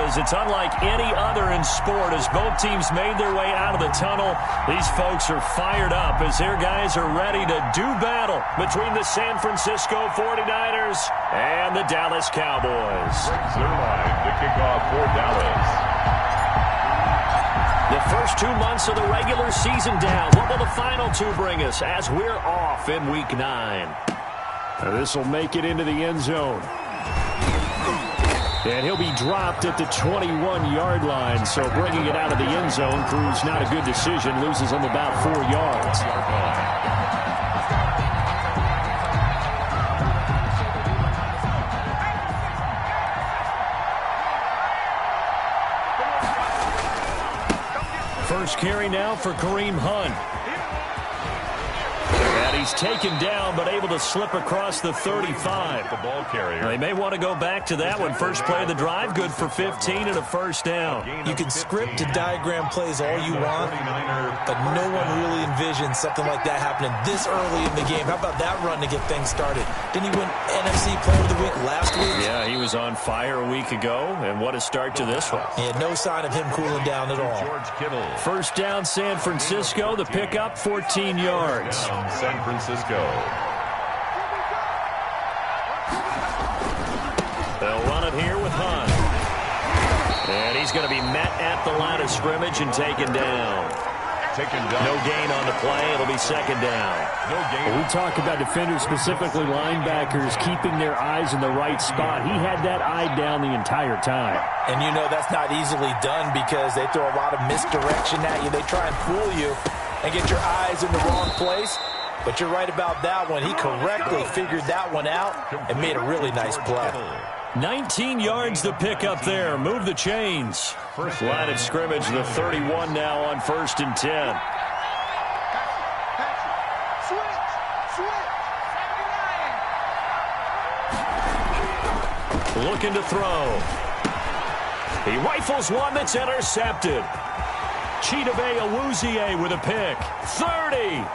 is. It's unlike any other in sport. As both teams made their way out of the tunnel, these folks are fired up as their guys are ready to do battle between the San Francisco 49ers and the Dallas Cowboys. Zerline, the kickoff for Dallas. The first 2 months of the regular season down. What will the final two bring us as we're off in Week 9? This will make it into the end zone. And he'll be dropped at the 21-yard line, so bringing it out of the end zone proves not a good decision. Loses him about 4 yards. First carry now for Kareem Hunt. And he's taken down, but able to slip across the 35. The ball carrier. They may want to go back to that one. First play of the drive, good for 15 and a first down. You can script and diagram plays all you want, but no one really envisions something like that happening this early in the game. How about that run to get things started? Didn't he win NFC Player of the Week last week? Yeah, he was on fire a week ago, and what a start to this one. He had no sign of him cooling down at all. George Kittle. First down, San Francisco. The pickup, 14 yards. San Francisco. They'll run it here with Hunt. And he's going to be met at the line of scrimmage and taken down. No gain on the play. It'll be second down. No gain. When we talk about defenders, specifically linebackers, keeping their eyes in the right spot. He had that eye down the entire time. And you know that's not easily done because they throw a lot of misdirection at you. They try and fool you and get your eyes in the wrong place. But you're right about that one. He correctly figured that one out and made a really nice play. 19 yards to pick up there. Move the chains. First line of scrimmage, the 31 now on 1st and 10. Looking to throw. He rifles one that's intercepted. Chidobe Awuzie with a pick. 30.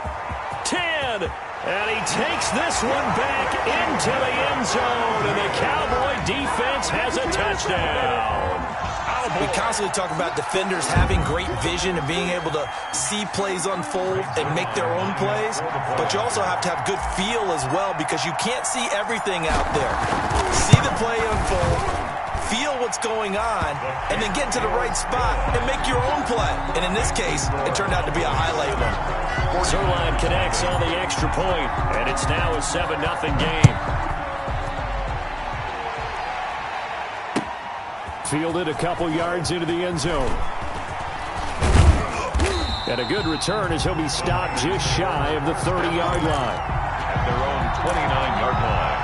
10, and he takes this one back into the end zone, and the Cowboy defense has a touchdown. We constantly talk about defenders having great vision and being able to see plays unfold and make their own plays, but you also have to have good feel as well because you can't see everything out there. See the play unfold, feel what's going on, and then get into the right spot and make your own play. And in this case, it turned out to be a highlight one. Zerline connects on the extra point, and it's now a 7-0 game. Fielded a couple yards into the end zone. And a good return as he'll be stopped just shy of the 30-yard line. At their own 29-yard line.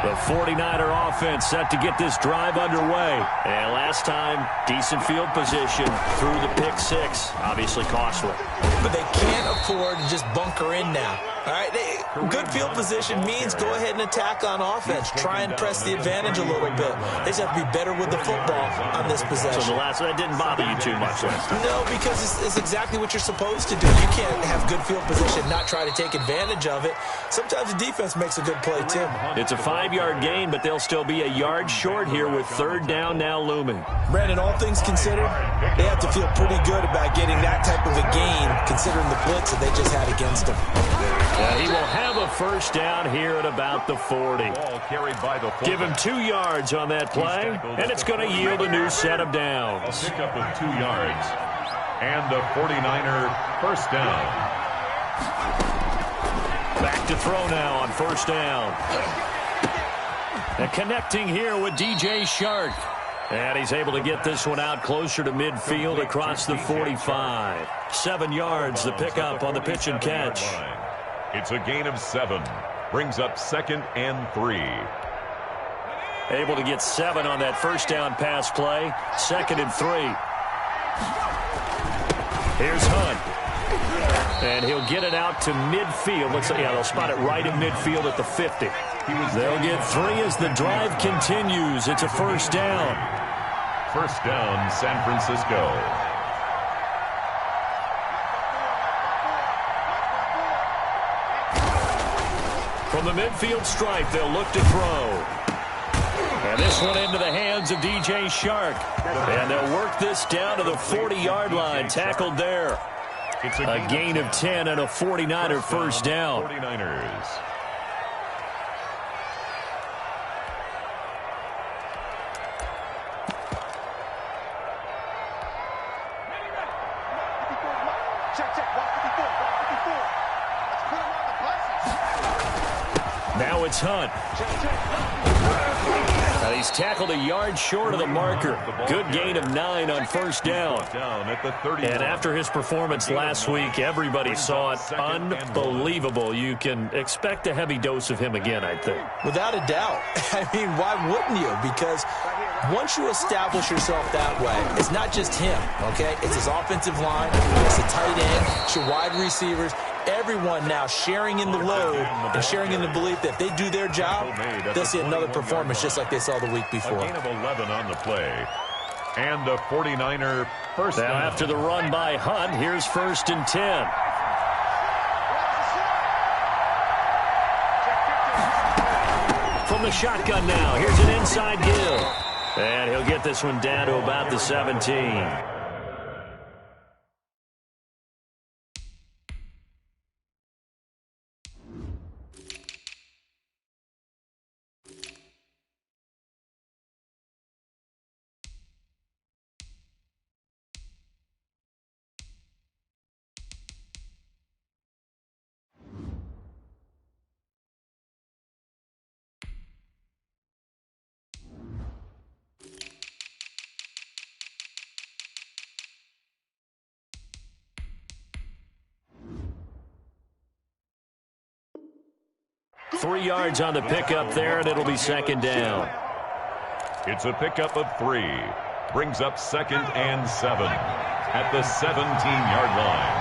The 49er offense set to get this drive underway. And last time, decent field position through the pick six. Obviously costly. But they can't afford to just bunker in now. All right, good field position means go ahead and attack on offense. Try and press the advantage a little bit. They just have to be better with the football on this possession. So that didn't bother you too much last time? No, because it's exactly what you're supposed to do. You can't have good field position, not try to take advantage of it. Sometimes the defense makes a good play, too. It's a 5-yard gain, but they'll still be a yard short here with third down now looming. Brandon, all things considered, they have to feel pretty good about getting that type of a gain, considering the blitz that they just had against them. He will have a first down here at about the 40. Ball carried by the fullback. Give him 2 yards on that play, and it's going to yield a new set of downs. A pickup of 2 yards. And the 49er first down. Back to throw now on first down. And connecting here with DJ Shark. And he's able to get this one out closer to midfield across the 45. 7 yards, the pickup on the pitch and catch. It's a gain of 7. Brings up 2nd and 3. Able to get 7 on that first down pass play. 2nd and 3. Here's Hunt. And he'll get it out to midfield. Looks like, yeah, they'll spot it right in midfield at the 50. They'll get 3 as the drive continues. It's a first down. First down, San Francisco. From the midfield stripe, they'll look to throw. And this one into the hands of DJ Shark. And they'll work this down to the 40-yard line. Tackled there. It's A gain of 10 and a 49er first down. 49ers. Now it's Hunt. Now he's tackled a yard short of the marker. Good gain of 9 on first down. And after his performance last week, everybody saw it. Unbelievable. You can expect a heavy dose of him again, I think. Without a doubt. I mean, why wouldn't you? Because once you establish yourself that way, it's not just him, okay? It's his offensive line, it's the tight end, it's your wide receivers, everyone now sharing in the load and sharing in the belief that if they do their job, they'll see another performance just like they saw the week before. A gain of 11 on the play. And the 49er first now down. After the run by Hunt, here's 1st and 10. From the shotgun now, here's an inside give. And he'll get this one down to about the 17. Three yards on the pickup there, and it'll be 2nd down. It's a pickup of 3. Brings up 2nd and 7 at the 17-yard line.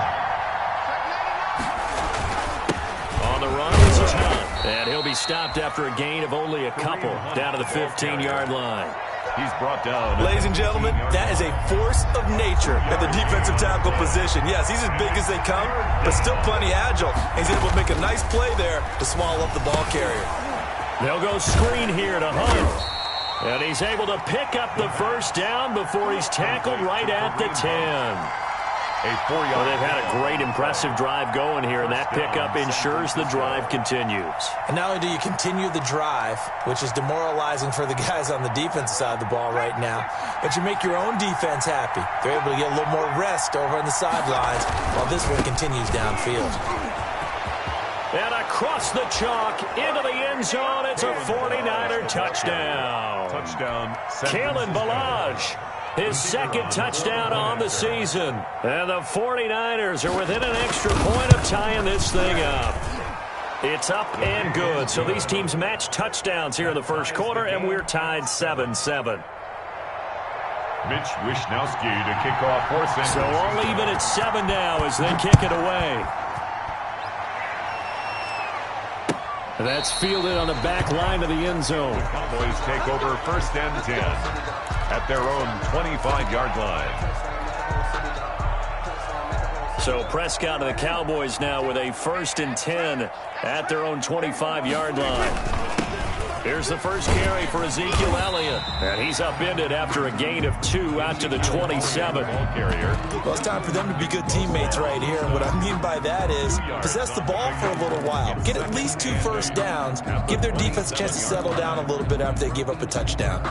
On the run, this is Hunt. And he'll be stopped after a gain of only a couple down to the 15-yard line. He's brought down. Ladies and gentlemen, that is a force of nature at the defensive tackle position. Yes, he's as big as they come, but still plenty agile. He's able to make a nice play there to swallow up the ball carrier. They'll go screen here to Hunt. And he's able to pick up the first down before he's tackled right at the 10. Well, they've had a great, impressive drive going here, and that pickup ensures the drive continues. And not only do you continue the drive, which is demoralizing for the guys on the defensive side of the ball right now, but you make your own defense happy. They're able to get a little more rest over on the sidelines while this one continues downfield. And across the chalk into the end zone, it's a 49er touchdown. Touchdown. Kalen Ballage. His 2nd touchdown on the season. And the 49ers are within an extra point of tying this thing up. It's up and good. So these teams match touchdowns here in the first quarter, and we're tied 7-7. Mitch Wishnowski to kick off for St. So all even at 7 now as they kick it away. That's fielded on the back line of the end zone. The Cowboys take over 1st and 10 at their own 25-yard line. So Prescott and the Cowboys now with a 1st and 10 at their own 25-yard line. Here's the first carry for Ezekiel Elliott. And he's upended after a gain of 2 out to the 27. Well, it's time for them to be good teammates right here. And what I mean by that is possess the ball for a little while. Get at least 2 first downs. Give their defense a chance to settle down a little bit after they give up a touchdown.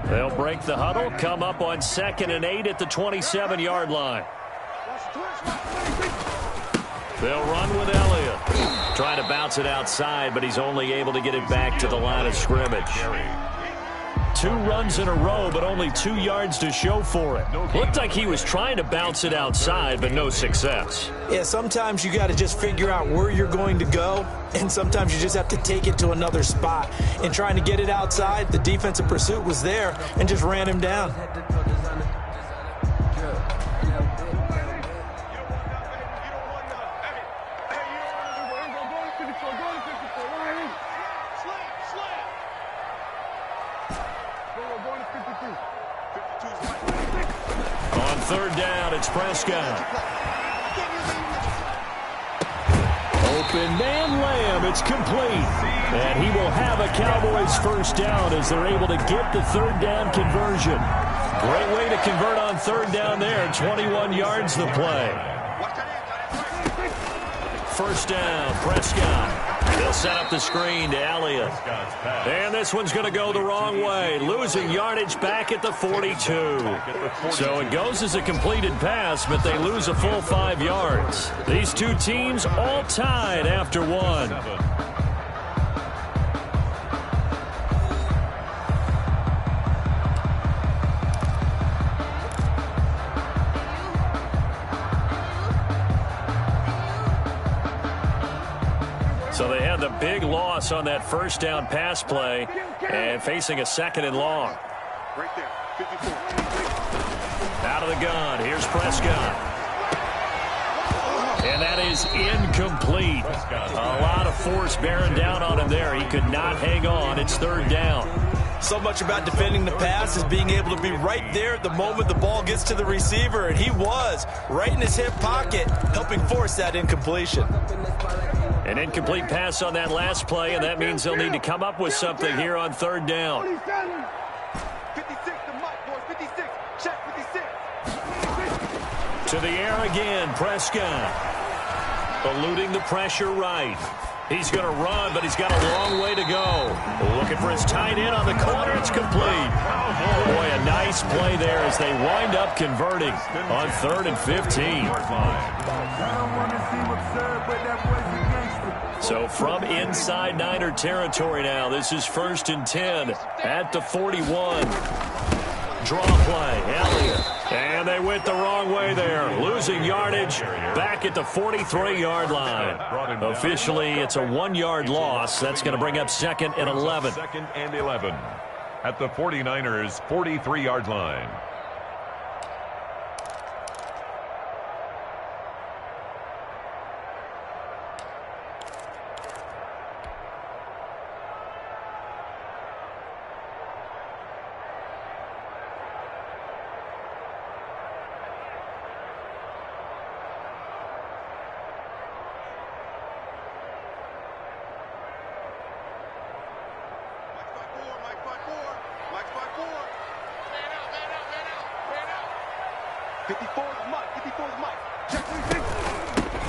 They'll break the huddle, come up on 2nd and 8 at the 27-yard line. They'll run with Elliott. Trying to bounce it outside, but he's only able to get it back to the line of scrimmage. 2 runs in a row, but only 2 yards to show for it. Looked like he was trying to bounce it outside, but no success. Yeah, sometimes you got to just figure out where you're going to go, and sometimes you just have to take it to another spot. In trying to get it outside, the defensive pursuit was there and just ran him down. On 3rd down, it's Prescott. Open man Lamb. It's complete. And he will have a Cowboys first down as they're able to get the third down conversion. Great way to convert on third down there. 21 yards the play. First down, Prescott. They'll set up the screen to Elliott. And this one's going to go the wrong way. Losing yardage back at the 42. So it goes as a completed pass, but they lose a full 5 yards. These two teams all tied after one. So they had the big loss on that first down pass play and facing a second and long. Right there, 54. Out of the gun, here's Prescott. And that is incomplete. A lot of force bearing down on him there. He could not hang on. It's third down. So much about defending the pass is being able to be right there at the moment the ball gets to the receiver, and he was right in his hip pocket, helping force that incompletion. An incomplete pass on that last play, and that means they'll need to come up with something here on third down. 56 to Mike, boys. 56. Check 56. To the air again, Prescott. Eluding the pressure right. He's going to run, but he's got a long way to go. Looking for his tight end on the corner. It's complete. Boy, a nice play there as they wind up converting on 3rd and 15. So from inside Niner territory now, this is 1st and 10 at the 41. Draw play, Elliott. And they went the wrong way there. Losing yardage back at the 43-yard line. Officially, it's a 1-yard loss. That's going to bring up 2nd and 11. 2nd and 11 at the 49ers' 43-yard line.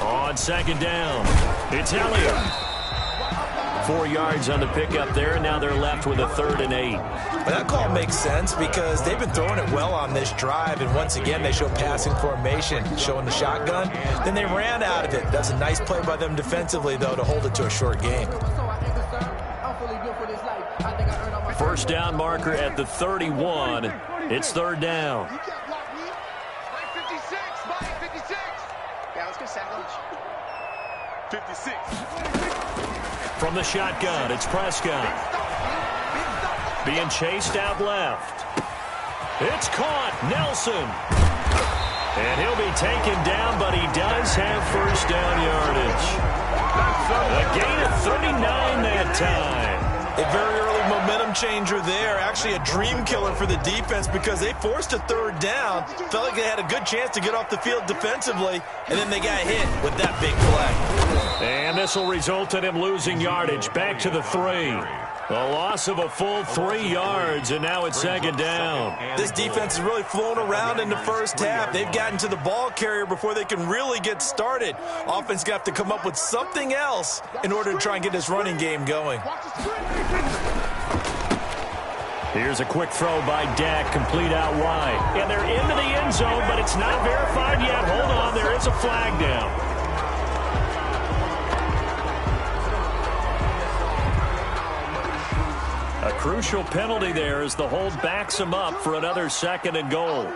On 2nd down, it's Elliott. 4 yards on the pickup there, and now they're left with a 3rd and 8. But that call makes sense because they've been throwing it well on this drive, and once again they show passing formation, showing the shotgun. Then they ran out of it. That's a nice play by them defensively, though, to hold it to a short game. First down marker at the 31. It's 3rd down. 56. Mike, 56. Yeah, let's go sandwich. 56. From the shotgun, it's Prescott. Being chased out left. It's caught. Nelson. And he'll be taken down, but he does have first down yardage. A gain of 39 that time. A very early momentum changer there. Actually a dream killer for the defense because they forced a 3rd down. Felt like they had a good chance to get off the field defensively, and then they got hit with that big play. And this will result in him losing yardage back to the 3. A loss of a full 3 yards, and now it's 2nd down. This defense has really flown around in the first half. They've gotten to the ball carrier before they can really get started. Offense got to come up with something else in order to try and get this running game going. Here's a quick throw by Dak, complete out wide. And they're into the end zone, but it's not verified yet. Hold on, there is a flag down. A crucial penalty there as the hold backs him up for another 2nd and goal.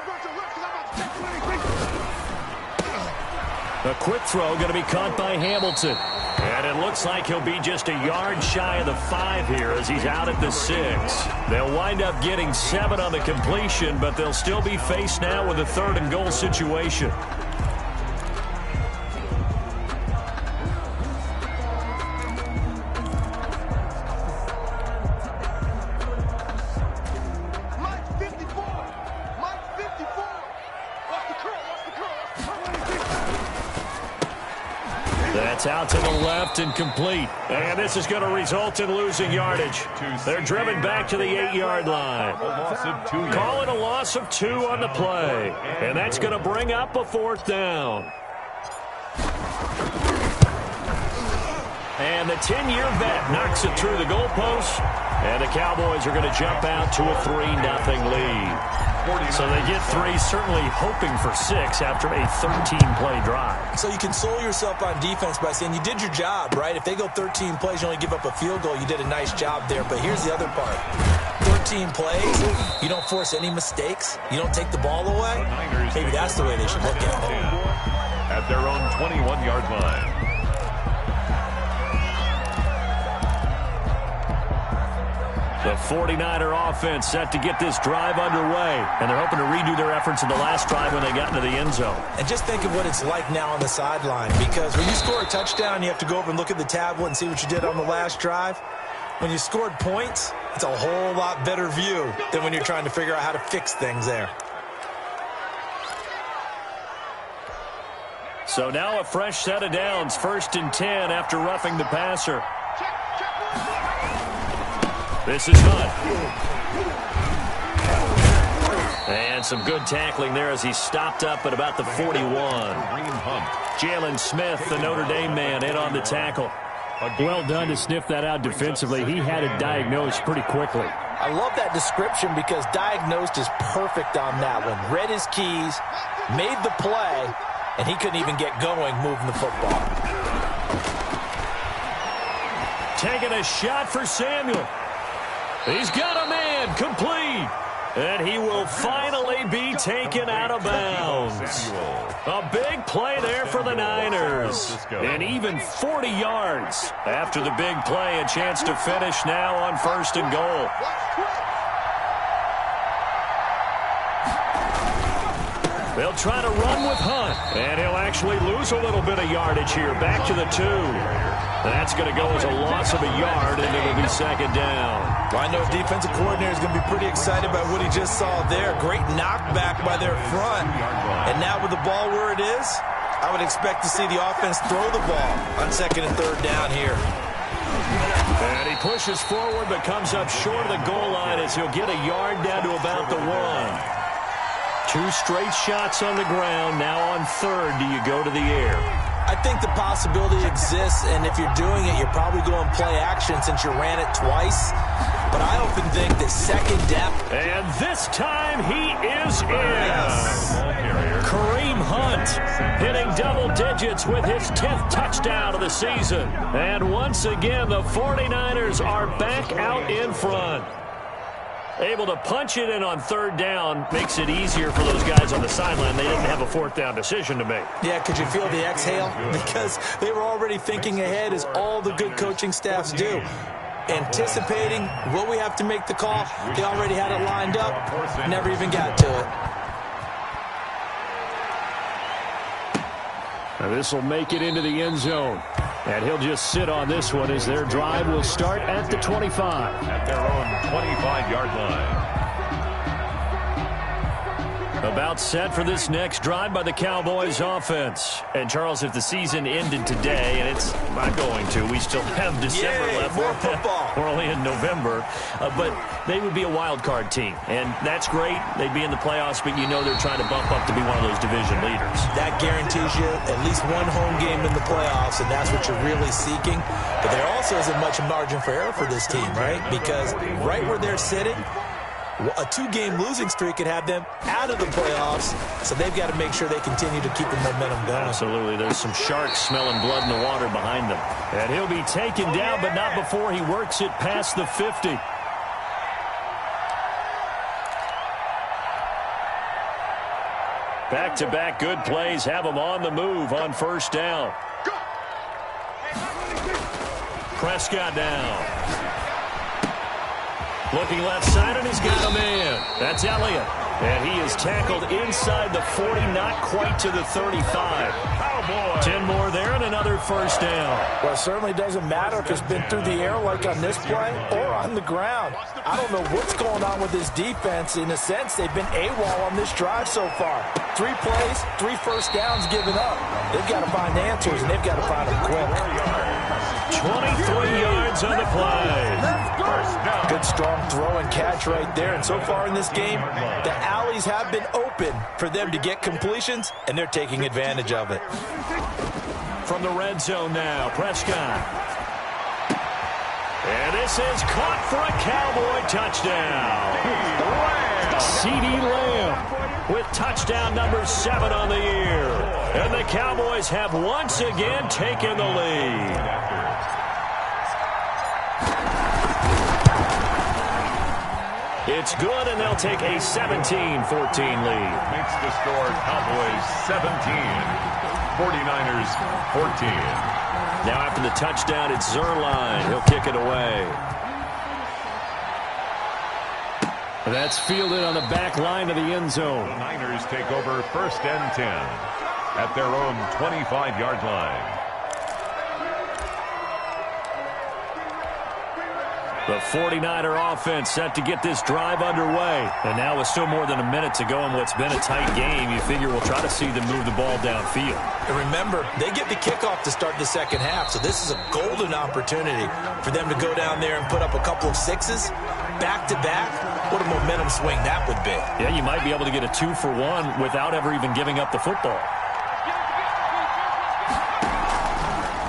A quick throw going to be caught by Hamilton. And it looks like he'll be just a yard shy of the 5 here as he's out at the 6. They'll wind up getting 7 on the completion, but they'll still be faced now with a 3rd and goal situation. That's out to the left and complete. And this is going to result in losing yardage. They're driven back to the 8-yard line. Call it a loss of 2 on the play. And that's going to bring up a 4th down. And the 10-year vet knocks it through the goalpost. And the Cowboys are going to jump out to a 3-0 lead. So they get 3, certainly hoping for 6 after a 13-play drive. So you console yourself on defense by saying you did your job, right? If they go 13 plays, you only give up a field goal, you did a nice job there. But here's the other part. 13 plays, you don't force any mistakes, you don't take the ball away. Maybe that's the way they should look at it. At their own 21-yard line. The 49er offense set to get this drive underway. And they're hoping to redo their efforts in the last drive when they got into the end zone. And just think of what it's like now on the sideline. Because when you score a touchdown, you have to go over and look at the tablet and see what you did on the last drive. When you scored points, it's a whole lot better view than when you're trying to figure out how to fix things there. So now a fresh set of downs. 1st and 10 after roughing the passer. This is Hunt. And some good tackling there as he stopped up at about the 41. Jalen Smith, the Notre Dame man, in on the tackle. Well done to sniff that out defensively. He had it diagnosed pretty quickly. I love that description because diagnosed is perfect on that one. Read his keys, made the play, and he couldn't even get going moving the football. Taking a shot for Samuel. He's got a man, complete. And he will finally be taken out of bounds. A big play there for the Niners. And even 40 yards after the big play. A chance to finish now on 1st and goal. They'll try to run with Hunt. And he'll actually lose a little bit of yardage here. Back to the 2. That's going to go as a loss of a yard, and it'll be 2nd down. Well, I know defensive coordinator is going to be pretty excited about what he just saw there. Great knockback by their front. And now with the ball where it is, I would expect to see the offense throw the ball on 2nd and 3rd down here. And he pushes forward but comes up short of the goal line as he'll get a yard down to about the 1. 2 straight shots on the ground. Now on 3rd, do you go to the air? I think the possibility exists, and if you're doing it, you're probably going play action since you ran it twice. But I often think that 2nd down. And this time he is in. Kareem Hunt hitting double digits with his 10th touchdown of the season. And once again, the 49ers are back out in front. Able to punch it in on 3rd down makes it easier for those guys on the sideline. They didn't have a 4th down decision to make. Yeah, could you feel the exhale? Because they were already thinking ahead, as all the good coaching staffs do. Anticipating what we have to make the call. They already had it lined up. Never even got to it. Now this will make it into the end zone. And he'll just sit on this one as their drive will start at the 25. At their own 25-yard line. About set for this next drive by the Cowboys offense. And, Charles, if the season ended today, and it's not going to, we still have December left. More football. We're only in November. But they would be a wild card team. And that's great. They'd be in the playoffs, but you know they're trying to bump up to be one of those division leaders. That guarantees you at least one home game in the playoffs, and that's what you're really seeking. But there also isn't much margin for error for this team, right? Because right where they're sitting, a 2-game losing streak could have them out of the playoffs, so they've got to make sure they continue to keep the momentum going. Absolutely. There's some sharks smelling blood in the water behind them. And he'll be taken down, but not before he works it past the 50. Back-to-back good plays have him on the move on 1st down. Prescott down. Looking left side, and he's got a man. That's Elliott. And he is tackled inside the 40, not quite to the 35. Cowboys. 10 more there and another first down. Well, it certainly doesn't matter if it's been through the air like on this play or on the ground. I don't know what's going on with this defense. In a sense, they've been AWOL on this drive so far. 3 plays, 3 first downs given up. They've got to find answers, and they've got to find them quick. 23 yards on the play. Good strong throw and catch right there. And so far in this game, the alleys have been open for them to get completions, and they're taking advantage of it. From the red zone now, Prescott. And this is caught for a Cowboy touchdown. CeeDee Lamb with touchdown number 7 on the year. And the Cowboys have once again taken the lead. It's good, and they'll take a 17-14 lead. Makes the score Cowboys 17, 49ers 14. Now after the touchdown, it's Zuerlein. He'll kick it away. That's fielded on the back line of the end zone. The Niners take over 1st and 10 at their own 25-yard line. The 49er offense set to get this drive underway. And now with still more than a minute to go in what's been a tight game, you figure we'll try to see them move the ball downfield. And remember, they get the kickoff to start the second half, so this is a golden opportunity for them to go down there and put up a couple of 6s back-to-back. What a momentum swing that would be. Yeah, you might be able to get a 2-for-1 without ever even giving up the football.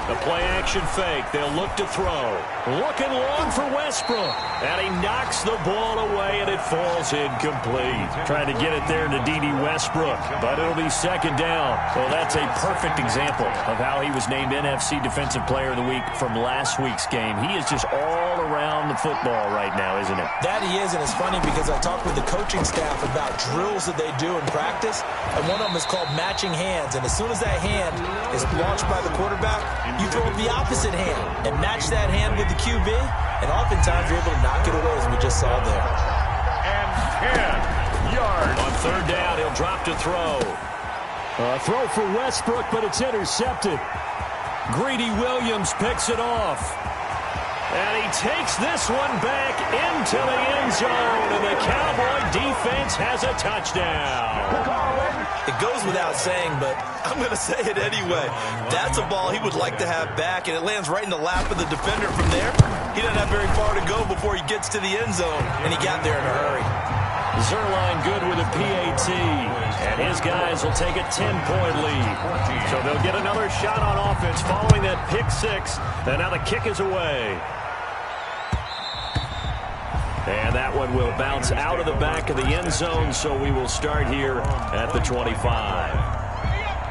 The play-action fake. They'll look to throw. Looking long for Westbrook. And he knocks the ball away, and it falls incomplete. Trying to get it there to D.D. Westbrook, but it'll be second down. Well, that's a perfect example of how he was named NFC Defensive Player of the Week from last week's game. He is just all around the football right now, isn't it? That he is, and it's funny because I talked with the coaching staff about drills that they do in practice, and one of them is called matching hands. And as soon as that hand is launched by the quarterback, you throw the opposite hand and match that hand with the QB, and oftentimes you're able to knock it away, as we just saw there. And 10 yards. On 3rd down, he'll drop to throw. Throw for Westbrook, but it's intercepted. Greedy Williams picks it off. And he takes this one back into the end zone, and the Cowboy defense has a touchdown. It goes without saying, but I'm going to say it anyway. That's a ball he would like to have back, and it lands right in the lap of the defender from there. He doesn't have very far to go before he gets to the end zone, and he got there in a hurry. Zuerlein good with a PAT, and his guys will take a 10-point lead. So they'll get another shot on offense following that pick 6, and now the kick is away. And that one will bounce out of the back of the end zone, so we will start here at the 25.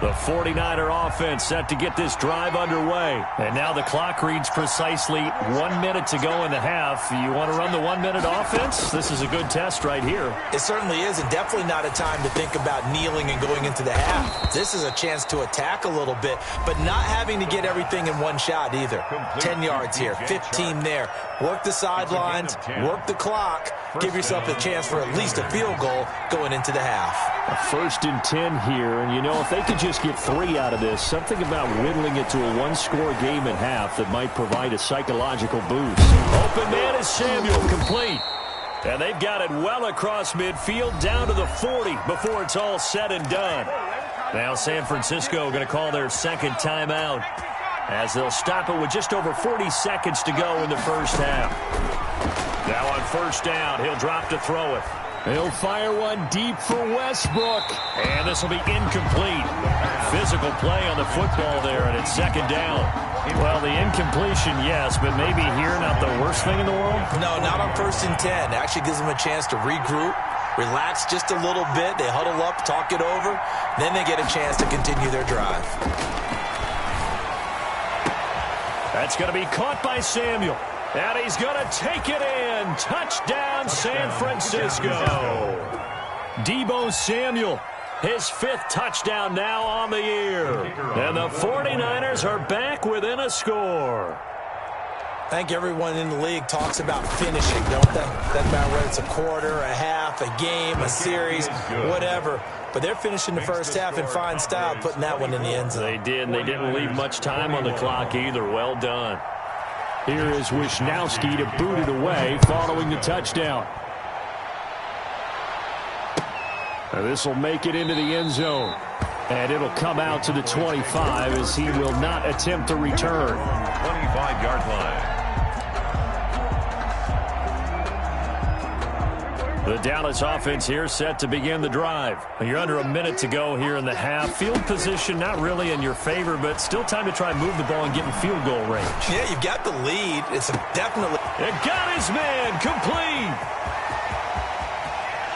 The 49er offense set to get this drive underway. And now the clock reads precisely 1 minute to go in the half. You want to run the 1-minute offense? This is a good test right here. It certainly is, and definitely not a time to think about kneeling and going into the half. This is a chance to attack a little bit, but not having to get everything in one shot either. 10 yards here, 15 there. Work the sidelines, work the clock, give yourself a chance for at least a field goal going into the half. A 1st and 10 here, and you know, if they could just get 3 out of this, something about whittling it to a 1-score game at half that might provide a psychological boost. Open man is Samuel, complete. And they've got it well across midfield down to the 40 before it's all said and done. Now San Francisco going to call their 2nd timeout as they'll stop it with just over 40 seconds to go in the first half. Now on 1st down, he'll drop to throw it. He'll fire one deep for Westbrook. And this will be incomplete. Physical play on the football there, and it's 2nd down. Well, the incompletion, yes, but maybe here not the worst thing in the world? No, not on 1st and 10. It actually gives them a chance to regroup, relax just a little bit. They huddle up, talk it over. Then they get a chance to continue their drive. That's going to be caught by Samuel. And he's going to take it in. Touchdown, San Francisco. Deebo Samuel, his 5th touchdown now on the year. And the 49ers are back within a score. I think everyone in the league talks about finishing, don't they? Doesn't matter whether it's a quarter, a half, a game, a series, whatever. But they're finishing the first half in fine style, putting that one in the end zone. They did, and they didn't leave much time on the clock either. Well done. Here is Wisnowski to boot it away following the touchdown. This will make it into the end zone. And it'll come out to the 25 as he will not attempt to return. 25-yard line. The Dallas offense here set to begin the drive. You're under a minute to go here in the half. Field position not really in your favor, but still time to try and move the ball and get in field goal range. Yeah, you've got the lead. It's definitely... It got his man complete.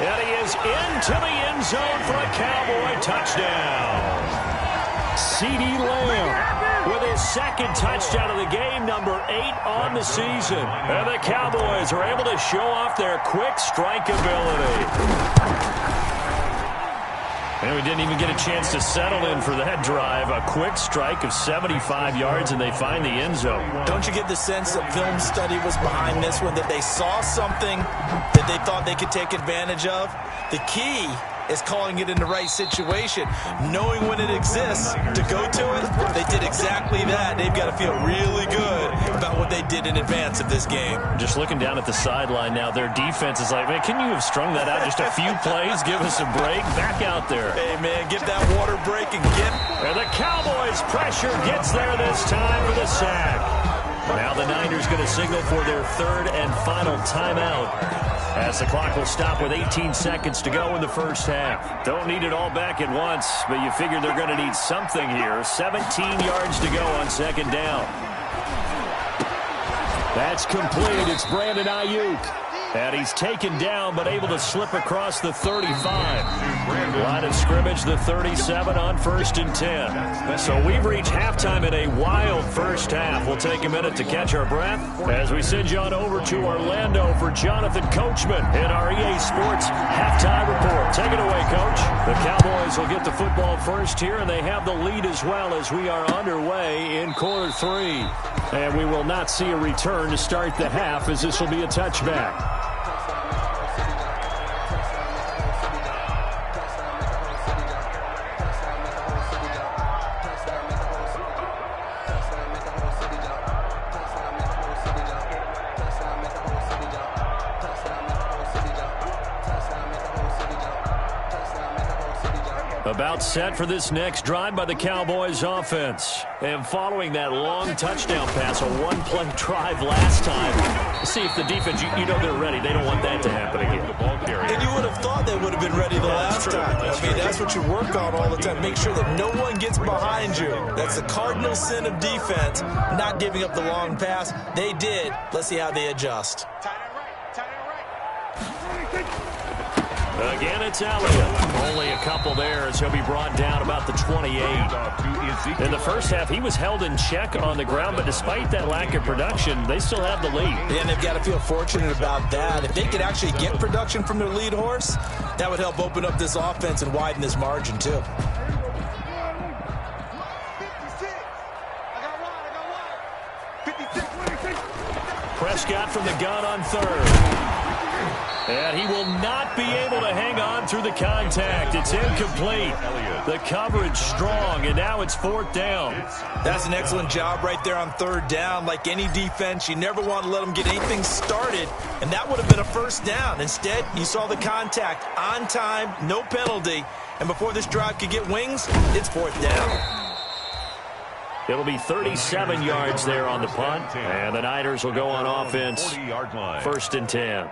And he is into the end zone for a Cowboy touchdown. CeeDee Lamb with his second touchdown of the game, number 8 on the season. And the Cowboys are able to show off their quick strike ability. And we didn't even get a chance to settle in for that drive. A quick strike of 75 yards, and they find the end zone. Don't you get the sense that film study was behind this one, that they saw something that they thought they could take advantage of? The key is calling it in the right situation, knowing when it exists to go to it. They did exactly that. They've got to feel really good about what they did in advance of this game. Just looking down at the sideline now, their defense is like, man, can you have strung that out just a few plays? Give us a break. Back out there. Hey, man, get that water break and get... And the Cowboys' pressure gets there this time for the sack. Now the Niners going to signal for their third and final timeout, as the clock will stop with 18 seconds to go in the first half. Don't need it all back at once, but you figure they're going to need something here. 17 yards to go on second down. That's complete. It's Brandon Ayuk. And he's taken down, but able to slip across the 35. Line of scrimmage, the 37 on 1st and 10. So we've reached halftime in a wild first half. We'll take a minute to catch our breath as we send you on over to Orlando for Jonathan Coachman in our EA Sports halftime report. Take it away, Coach. The Cowboys will get the football first here, and they have the lead as well as we are underway in quarter 3. And we will not see a return to start the half, as this will be a touchback. About set for this next drive by the Cowboys offense. And following that long touchdown pass, a one-play drive last time. See if the defense, you know they're ready. They don't want that to happen again. And you would have thought they would have been ready the last time. That's what you work on all the time. Make sure that no one gets behind you. That's the cardinal sin of defense, not giving up the long pass. They did. Let's see how they adjust. Again, it's Elliott. Only a couple there as he'll be brought down about the 28. In the first half, he was held in check on the ground, but despite that lack of production, they still have the lead. And they've got to feel fortunate about that. If they could actually get production from their lead horse, that would help open up this offense and widen this margin, too. Prescott from the gun on third. And he will not be able to hang on through the contact. It's incomplete. The coverage strong, and now it's 4th down. That's an excellent job right there on 3rd down. Like any defense, you never want to let them get anything started, and that would have been a 1st down. Instead, you saw the contact on time, no penalty, and before this drive could get wings, it's 4th down. It'll be 37 yards there on the punt, and the Niners will go on offense. 1st and 10.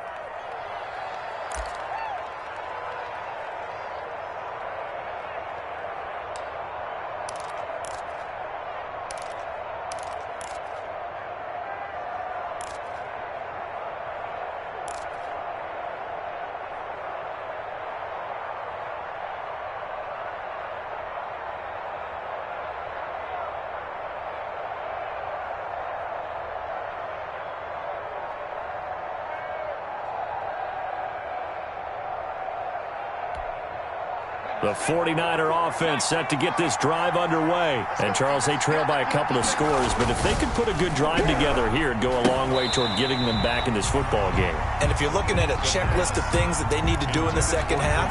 The 49er offense set to get this drive underway. And, Charles, they trail by a couple of scores, but if they could put a good drive together here and go a long right toward getting them back in this football game. And if you're looking at a checklist of things that they need to do in the second half,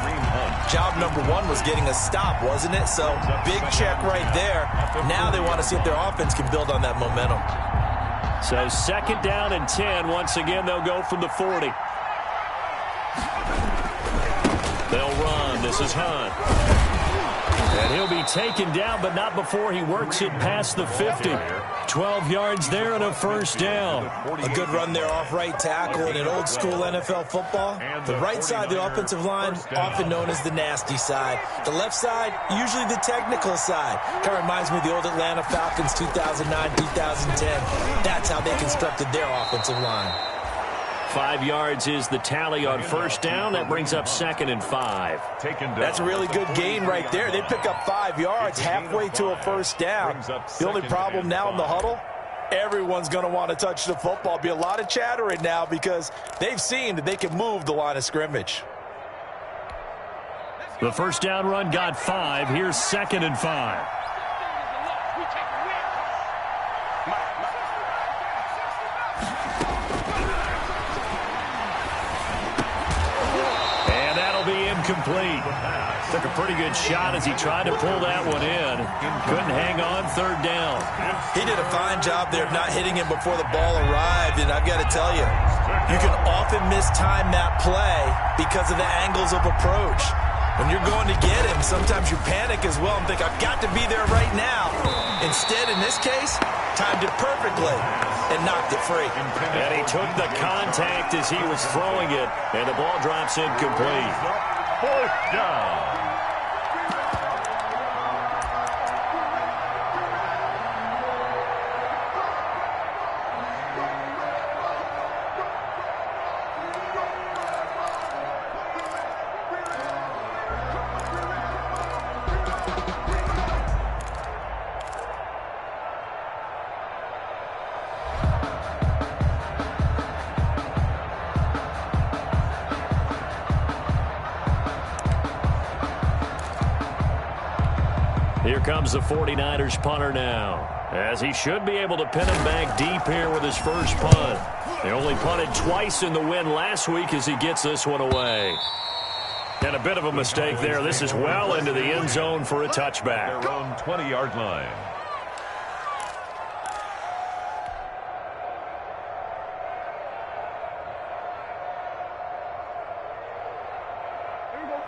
job number one was getting a stop, wasn't it? So big check right there. Now they want to see if their offense can build on that momentum. So second down and 10. Once again, they'll go from the 40. They'll run. This is Hunt. And he'll be taken down, but not before he works it past the 50. 12 yards there and a first down. A good run there off right tackle in an old school NFL football. The right side of the offensive line, often known as the nasty side. The left side, usually the technical side. Kind of reminds me of the old Atlanta Falcons 2009, 2010. That's how they constructed their offensive line. 5 yards is the tally on first down. That brings up second and 5. That's a really good gain right there. They pick up 5 yards halfway to a first down. The only problem now in the huddle, everyone's going to want to touch the football. Be a lot of chattering now because they've seen that they can move the line of scrimmage. The first down run got 5. Here's second and 5. Complete. Took a pretty good shot as he tried to pull that one in. Couldn't hang on. Third down. He did a fine job there of not hitting him before the ball arrived, and I've got to tell you, you can often mistime that play because of the angles of approach. When you're going to get him, sometimes you panic as well and think, I've got to be there right now. Instead, in this case, timed it perfectly and knocked it free. And he took the contact as he was throwing it, and the ball drops incomplete. Fourth down. Here comes the 49ers punter now, as he should be able to pin him back deep here with his first punt. They only punted twice in the win last week as he gets this one away. And a bit of a mistake there. This is well into the end zone for a touchback. Their own 20-yard line.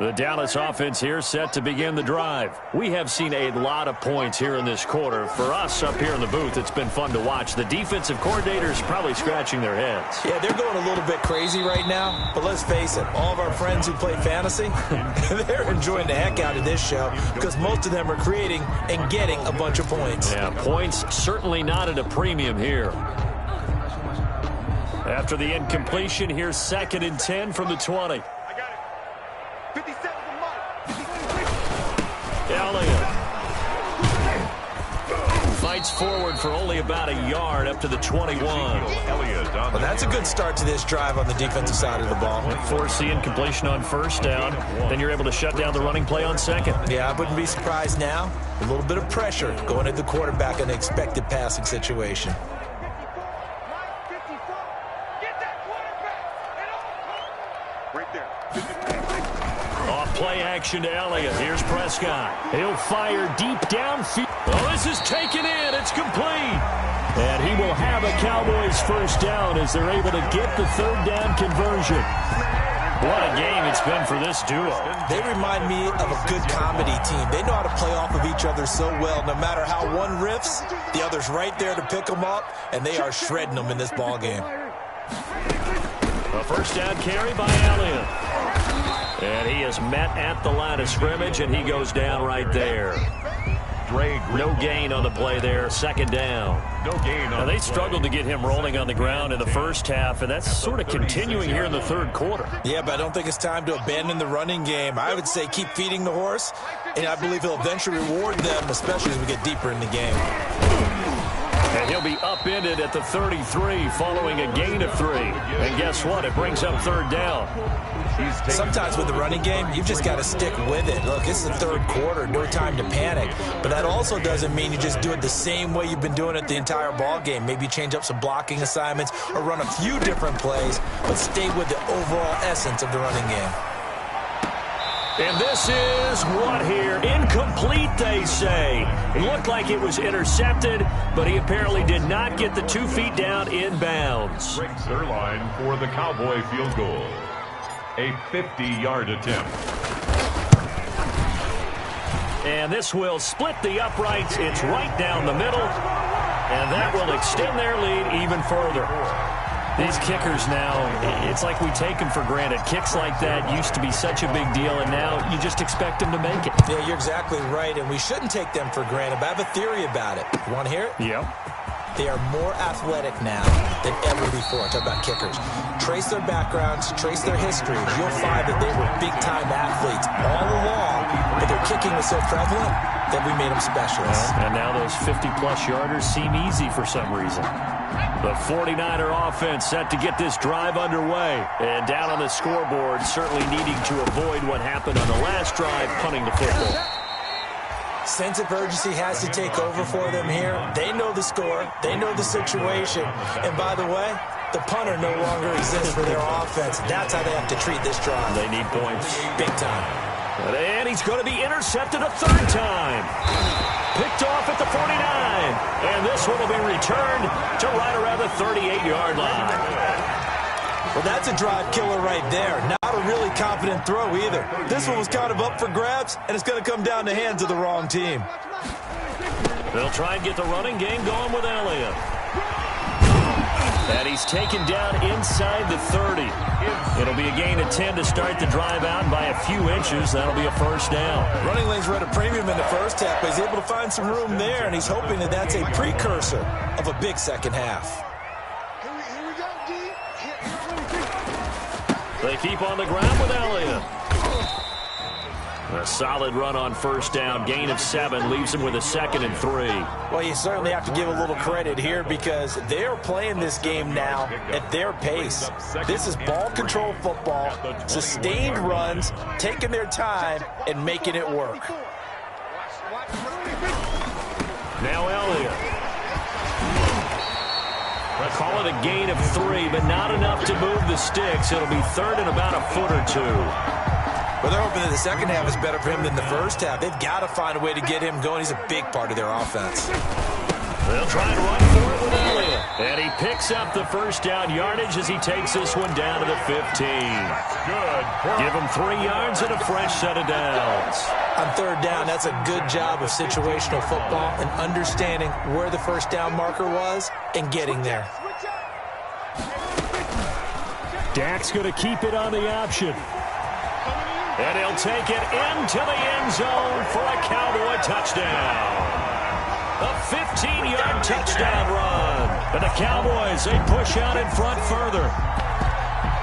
The Dallas offense here set to begin the drive. We have seen a lot of points here in this quarter. For us up here in the booth, it's been fun to watch. The defensive coordinators probably scratching their heads. Yeah, they're going a little bit crazy right now. But let's face it, all of our friends who play fantasy, they're enjoying the heck out of this show because most of them are creating and getting a bunch of points. Yeah, points certainly not at a premium here. After the incompletion, here's second and 10 from the 20. Elliott fights forward for only about a yard up to the 21. Well, that's a good start to this drive on the defensive side of the ball. Force the incompletion on first down. Then you're able to shut down the running play on second. Yeah, I wouldn't be surprised now. A little bit of pressure going at the quarterback in an expected passing situation. Play action to Elliott. Here's Prescott. He'll fire deep downfield. Oh, this is taken in. It's complete. And he will have a Cowboys first down as they're able to get the third down conversion. What a game it's been for this duo. They remind me of a good comedy team. They know how to play off of each other so well. No matter how one riffs, the other's right there to pick them up, and they are shredding them in this ball game. A first down carry by Elliott. And he is met at the line of scrimmage, and he goes down right there. No gain on the play there. Second down. No gain on now, they struggled to get him rolling on the ground in the first half, and that's sort of continuing here in the third quarter. Yeah, but I don't think it's time to abandon the running game. I would say keep feeding the horse, and I believe he'll eventually reward them, especially as we get deeper in the game. And he'll be upended at the 33 following a gain of 3. And guess what? It brings up third down. Sometimes with the running game, you've just got to stick with it. Look, it's the third quarter, no time to panic. But that also doesn't mean you just do it the same way you've been doing it the entire ball game. Maybe change up some blocking assignments or run a few different plays, but stay with the overall essence of the running game. And this is what here? Incomplete, they say. It looked like it was intercepted, but he apparently did not get the 2 feet down in bounds. Breaks their line for the Cowboy field goal. A 50-yard attempt. And this will split the uprights. It's right down the middle. And that will extend their lead even further. These kickers now, it's like we take them for granted. Kicks like that used to be such a big deal, and now you just expect them to make it. Yeah, you're exactly right, and we shouldn't take them for granted. But I have a theory about it. You want to hear it? Yep. They are more athletic now than ever before. Talk about kickers. Trace their backgrounds, trace their history. You'll find that they were big-time athletes all along, but their kicking was so prevalent that we made them specialists. And now those 50-plus yarders seem easy for some reason. The 49er offense set to get this drive underway. And down on the scoreboard, certainly needing to avoid what happened on the last drive, punting the football. Sense of urgency has to take over for them here. They know the score. They know the situation. And by the way, the punter no longer exists for their offense. That's how they have to treat this drive. They need points. Big time. And he's going to be intercepted a third time. Picked off at the 49. And this one will be returned to right around the 38-yard line. Well, that's a drive killer right there. Not a really confident throw either. This one was kind of up for grabs, and it's going to come down the hands of the wrong team. They'll try and get the running game going with Elliott. And he's taken down inside the 30. It'll be a gain of 10 to start the drive out by a few inches. That'll be a first down. Running lanes were at a premium in the first half, but he's able to find some room there, and he's hoping that that's a precursor of a big second half. They keep on the ground with Elliott. A solid run on first down. Gain of 7 leaves him with a 2nd and 3. Well, you certainly have to give a little credit here because they're playing this game now at their pace. This is ball control football, sustained runs, taking their time, and making it work. Now Elliott. Call it a gain of 3, but not enough to move the sticks. It'll be third and about a foot or 2. Well, they're hoping that the second half is better for him than the first half. They've got to find a way to get him going. He's a big part of their offense. They'll try and run for it with Elliott. And he picks up the first down yardage as he takes this one down to the 15. Good. Give him 3 yards and a fresh set of downs. On third down, that's a good job of situational football and understanding where the first down marker was and getting there. Dak's going to keep it on the option. And he'll take it into the end zone for a Cowboy touchdown. A 15-yard touchdown run. And the Cowboys, they push out in front further.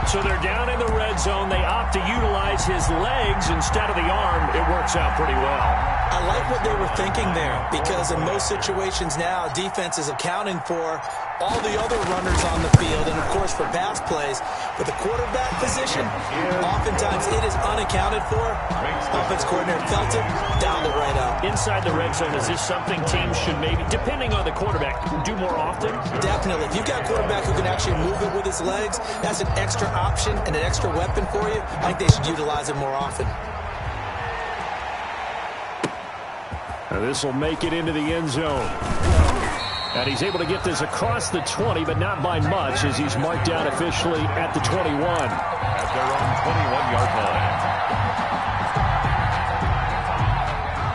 So they're down in the red zone. They opt to utilize his legs instead of the arm. It works out pretty well. I like what they were thinking there because in most situations now, defense is accounting for all the other runners on the field and, of course, for pass plays. But the quarterback position, oftentimes it is unaccounted for. Offense coordinator felt it, dialed it right up. Inside the red zone, is this something teams should maybe, depending on the quarterback, do more often? Definitely. If you've got a quarterback who can actually move it with his legs, that's an extra option and an extra weapon for you. I think they should utilize it more often. Now this will make it into the end zone. And he's able to get this across the 20, but not by much as he's marked down officially at the 21. At their own 21-yard line.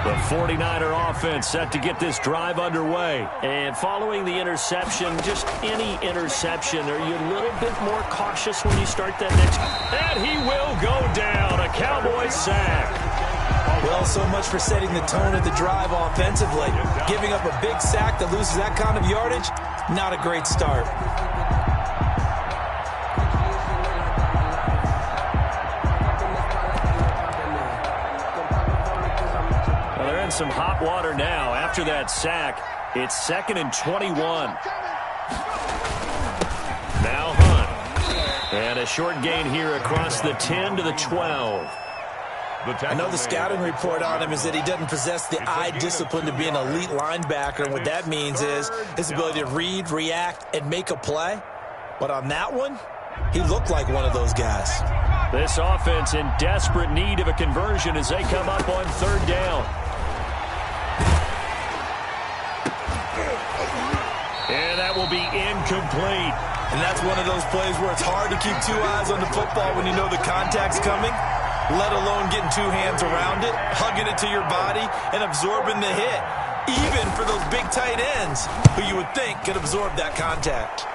The 49er offense set to get this drive underway. And following the interception, just any interception, are you a little bit more cautious when you start that next? And he will go down. A Cowboy sack. Well, so much for setting the tone of the drive offensively. Giving up a big sack that loses that kind of yardage, not a great start. Well, they're in some hot water now after that sack. It's 2nd and 21. Now Hunt. And a short gain here across the 10 to the 12. I know the scouting report on him is that he doesn't possess the eye discipline to be an elite linebacker. And what that means is his ability to read, react, and make a play. But on that one, he looked like one of those guys. This offense in desperate need of a conversion as they come up on 3rd down. And that will be incomplete. And that's one of those plays where it's hard to keep 2 eyes on the football when you know the contact's coming, let alone getting 2 hands around it, hugging it to your body, and absorbing the hit, even for those big tight ends who you would think could absorb that contact.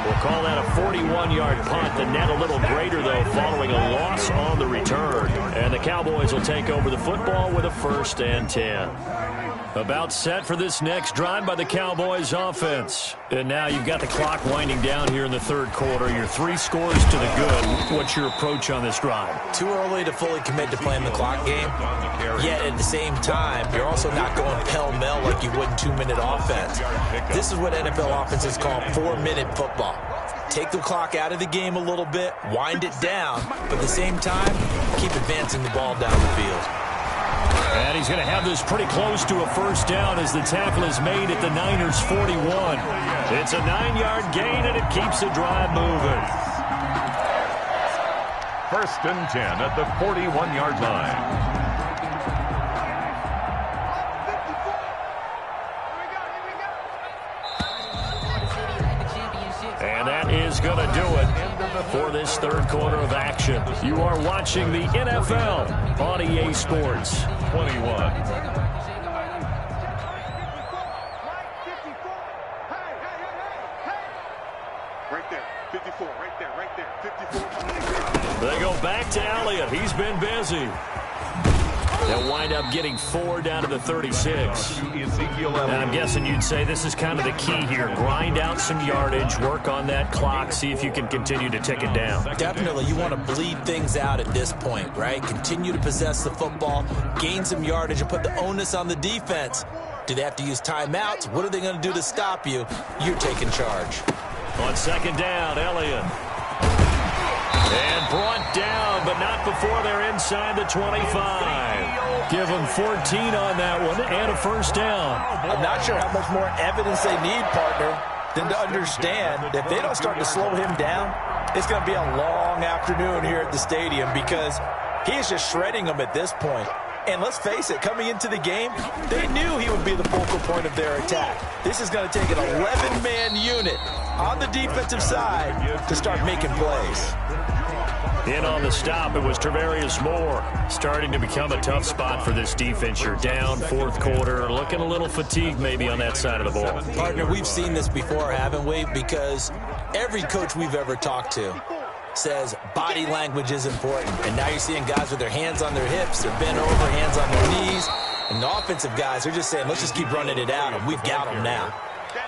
We'll call that a 41-yard punt. The net a little greater, though, following a loss on the return. And the Cowboys will take over the football with a 1st and 10. About set for this next drive by the Cowboys offense. And now you've got the clock winding down here in the 3rd quarter. Your 3 scores to the good. What's your approach on this drive? Too early to fully commit to playing the clock game. Yet at the same time, you're also not going pell-mell like you would in 2-minute offense. This is what NFL offenses call 4-minute football. Take the clock out of the game a little bit, wind it down, but at the same time, keep advancing the ball down the field. And he's going to have this pretty close to a 1st down as the tackle is made at the Niners' 41. It's a 9-yard gain, and it keeps the drive moving. 1st and 10 at the 41-yard line. And that is going to do it for this 3rd quarter of action. You are watching the NFL on EA Sports. 21. Right there, 54, right there, 54. They go back to Elliott. He's been busy. They'll wind up getting 4 down to the 36. And I'm guessing you'd say this is kind of the key here. Grind out some yardage, work on that clock, see if you can continue to tick it down. Definitely, you want to bleed things out at this point, right? Continue to possess the football, gain some yardage, and put the onus on the defense. Do they have to use timeouts? What are they going to do to stop you? You're taking charge. On 2nd down, Elliott. And brought down, but not before they're inside the 25. Give them 14 on that one and a 1st down. I'm not sure how much more evidence they need, partner, than to understand that if they don't start to slow him down, it's going to be a long afternoon here at the stadium because he is just shredding them at this point. And let's face it, coming into the game, they knew he would be the focal point of their attack. This is going to take an 11-man unit on the defensive side to start making plays. In on the stop, it was Travarius Moore. Starting to become a tough spot for this defense. You're down 4th quarter, looking a little fatigued maybe on that side of the ball. Partner, we've seen this before, haven't we? Because every coach we've ever talked to says body language is important. And now you're seeing guys with their hands on their hips, they're bent over, hands on their knees. And the offensive guys are just saying, let's just keep running it out, and we've got them now.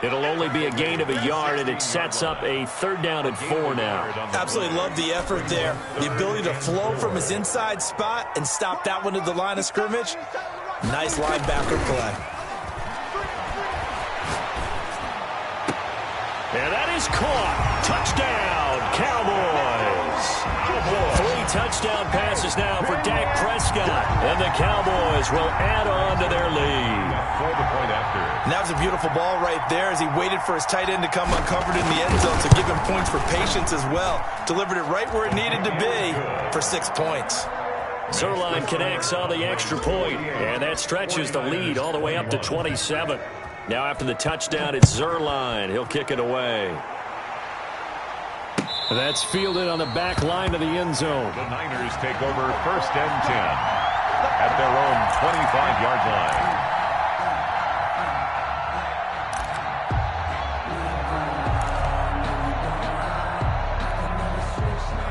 It'll only be a gain of a yard, and it sets up a 3rd down and 4 now. Absolutely love the effort there. The ability to flow from his inside spot and stop that one at the line of scrimmage. Nice linebacker play. And that is caught. Touchdown, Cowboys. 3 touchdown passes now for Dak Prescott. And the Cowboys will add on to their lead. For the point after. And that was a beautiful ball right there as he waited for his tight end to come uncovered in the end zone to give him points for patience as well. Delivered it right where it needed to be for 6 points. Zerline connects on the extra point, and that stretches the lead all the way up to 27. Now after the touchdown, it's Zerline. He'll kick it away. That's fielded on the back line of the end zone. The Niners take over 1st and 10 at their own 25-yard line.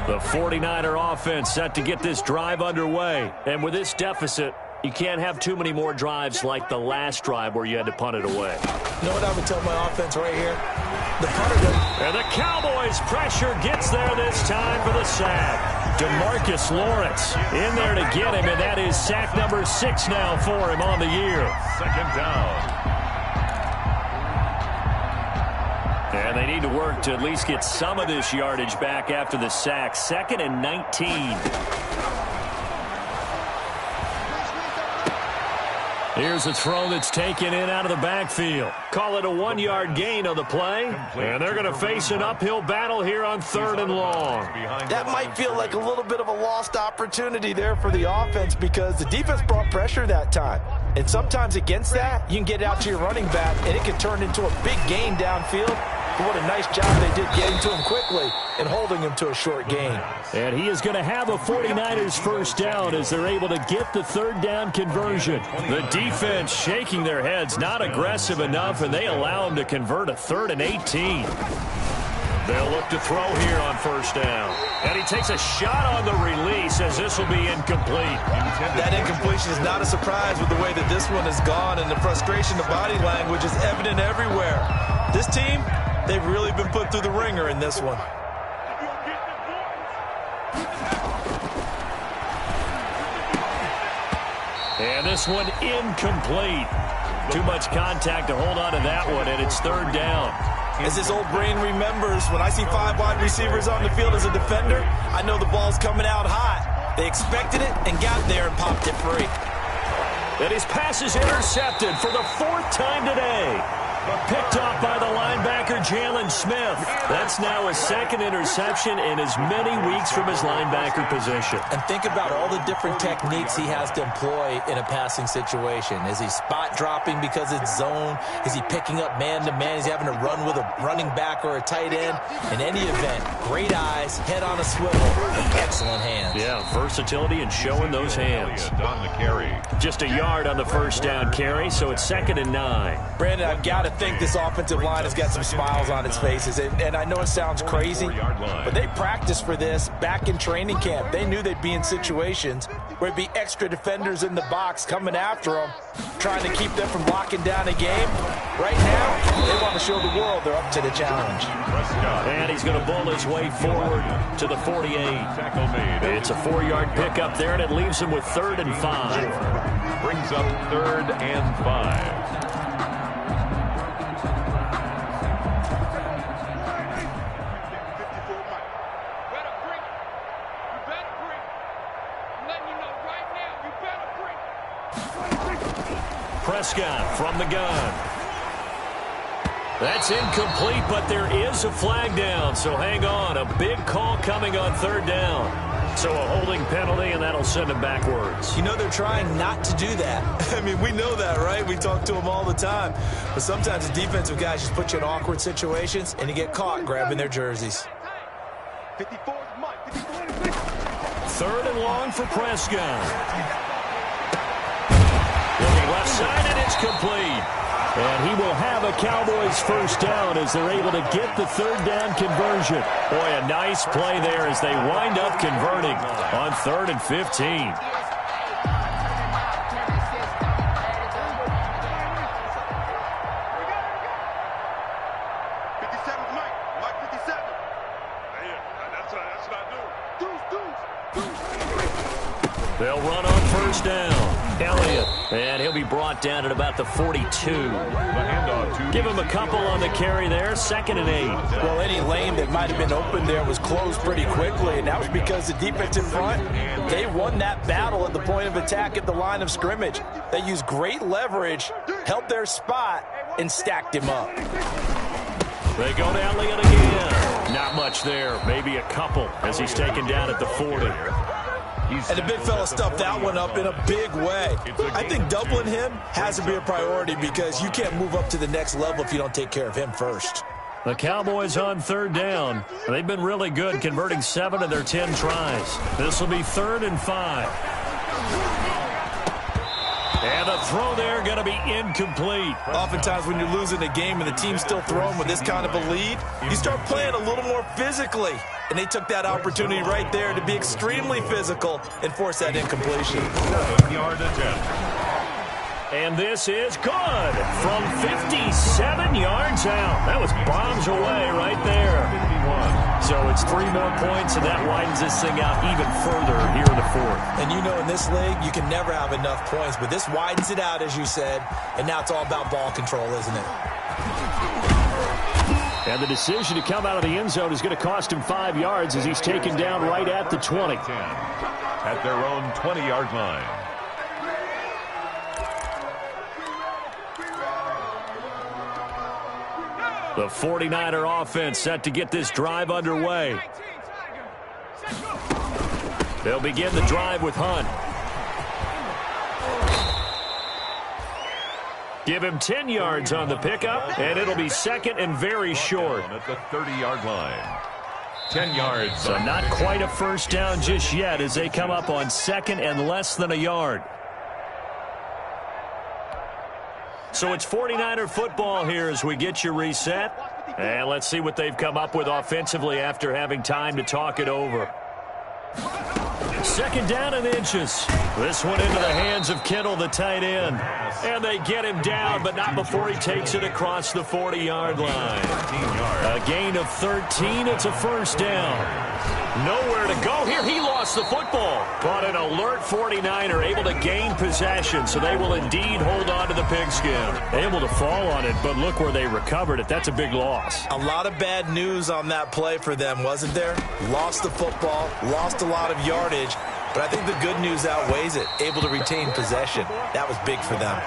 The 49er offense set to get this drive underway. And with this deficit, you can't have too many more drives like the last drive where you had to punt it away. You know what I would tell my offense right here? The punter. And the Cowboys' pressure gets there this time for the sack. DeMarcus Lawrence in there to get him, and that is sack number 6 now for him on the year. Second down. And they need to work to at least get some of this yardage back after the sack. 2nd and 19. Here's a throw that's taken in out of the backfield. Call it a 1-yard gain on the play. And they're going to face an uphill battle here on 3rd and long. That might feel like a little bit of a lost opportunity there for the offense because the defense brought pressure that time. And sometimes against that, you can get out to your running back, and it can turn into a big gain downfield. But what a nice job they did getting to him quickly and holding him to a short gain. And he is going to have a 49ers first down as they're able to get the 3rd down conversion. The defense shaking their heads, not aggressive enough, and they allow him to convert a 3rd and 18. They'll look to throw here on 1st down. And he takes a shot on the release as this will be incomplete. That incompletion is not a surprise with the way that this one has gone, and the frustration of body language is evident everywhere. This team, they've really been put through the ringer in this one. And this one incomplete. Too much contact to hold on to that one, and it's 3rd down. As his old brain remembers, when I see 5 wide receivers on the field as a defender, I know the ball's coming out hot. They expected it and got there and popped it free. And his pass is intercepted for the 4th time today. Picked off by the linebacker, Jalen Smith. That's now his 2nd interception in as many weeks from his linebacker position. And think about all the different techniques he has to employ in a passing situation. Is he spot dropping because it's zone? Is he picking up man-to-man? Is he having to run with a running back or a tight end? In any event, great eyes, head on a swivel, and excellent hands. Yeah, versatility and showing those hands. Just a yard on the 1st down carry, so it's 2nd and 9. Brandon, I've got to think this offensive line has got some smiles on its faces. And I know it sounds crazy, but they practiced for this back in training camp. They knew they'd be in situations where it'd be extra defenders in the box coming after them, trying to keep them from locking down a game. Right now, they want to show the world they're up to the challenge. And he's going to bull his way forward to the 48. It's a 4-yard pickup there, and it leaves him with 3rd and 5. Brings up 3rd and 5. Prescott from the gun. That's incomplete, but there is a flag down, so hang on. A big call coming on 3rd down. So a holding penalty, and that'll send him backwards. You know, they're trying not to do that. I mean, we know that, right? We talk to them all the time. But sometimes the defensive guys just put you in awkward situations, and you get caught grabbing their jerseys. 3rd and long for Prescott. Looking left side, and it's complete. And he will have a Cowboys first down as they're able to get the 3rd down conversion. Boy, a nice play there as they wind up converting on 3rd and 15. They'll run on 1st down. Elliott, and he'll be brought down at about the 42. Give him a couple on the carry there, 2nd and 8. Well, any lane that might have been open there was closed pretty quickly, and that was because the defense in front, they won that battle at the point of attack at the line of scrimmage. They used great leverage, held their spot, and stacked him up. They go to Elliott again. Not much there, maybe a couple as he's taken down at the 40. And the big fella stuffed that one up in a big way. I think doubling him has to be a priority because you can't move up to the next level if you don't take care of him first. The Cowboys on 3rd down. They've been really good, converting 7 of their 10 tries. This will be 3rd and 5. And the throw there going to be incomplete. Oftentimes when you're losing a game and the team's still throwing with this kind of a lead, you start playing a little more physically. And they took that opportunity right there to be extremely physical and force that incompletion. 7-yard attempt. And this is good from 57 yards out. That was bombs away right there. So it's 3 more points, and that widens this thing out even further here in the fourth. And you know in this league, you can never have enough points, but this widens it out, as you said, and now it's all about ball control, isn't it? And the decision to come out of the end zone is going to cost him 5 yards as he's taken down right at the 20. At their own 20-yard line. The 49er offense set to get this drive underway. They'll begin the drive with Hunt. Give him 10 yards on the pickup, and it'll be second and very short. At the 30-yard line. 10 yards. So not quite a first down just yet as they come up on second and less than a yard. So it's 49er football here as we get you reset. And let's see what they've come up with offensively after having time to talk it over. Second down and inches. This one into the hands of Kittle, the tight end. And they get him down, but not before he takes it across the 40-yard line. A gain of 13. It's a first down. Nowhere to go here. He lost the football. But an alert 49er able to gain possession, so they will indeed hold on to the pigskin. Able to fall on it, but look where they recovered it. That's a big loss. A lot of bad news on that play for them, wasn't there? Lost the football, lost a lot of yardage, but I think the good news outweighs it. Able to retain possession. That was big for them.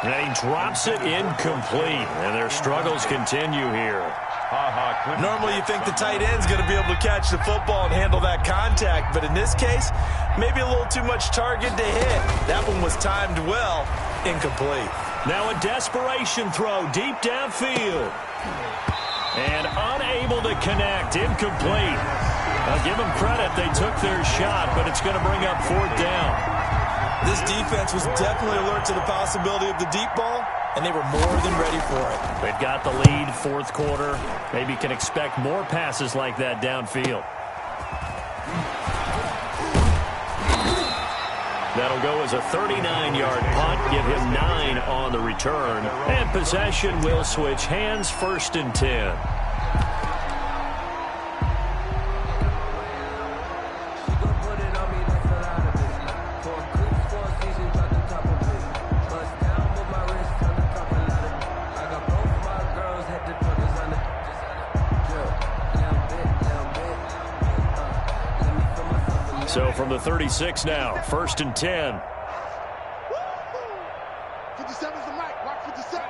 And he drops it incomplete, and their struggles continue here. Normally you think the tight end's going to be able to catch the football and handle that contact, but in this case, maybe a little too much target to hit. That one was timed well, incomplete. Now a desperation throw deep downfield. And unable to connect, incomplete. I'll give them credit, they took their shot, but it's going to bring up fourth down. This defense was definitely alert to the possibility of the deep ball, and they were more than ready for it. They've got the lead, fourth quarter. Maybe can expect more passes like that downfield. That'll go as a 39-yard punt, give him 9 on the return. And possession will switch hands, first and 10. So from the 36 now, first and 10. 57's the mic. Watch 57.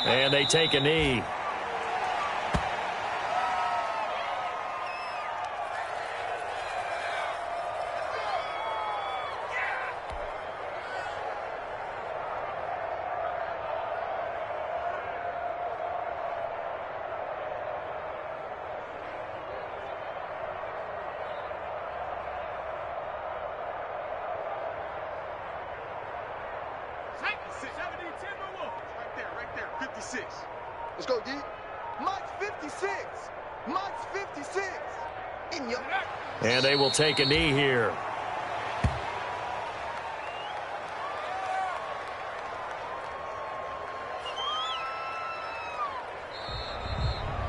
And they take a knee. Let's go, D. Mike's 56. Mike's 56. In your neck. And they will take a knee here.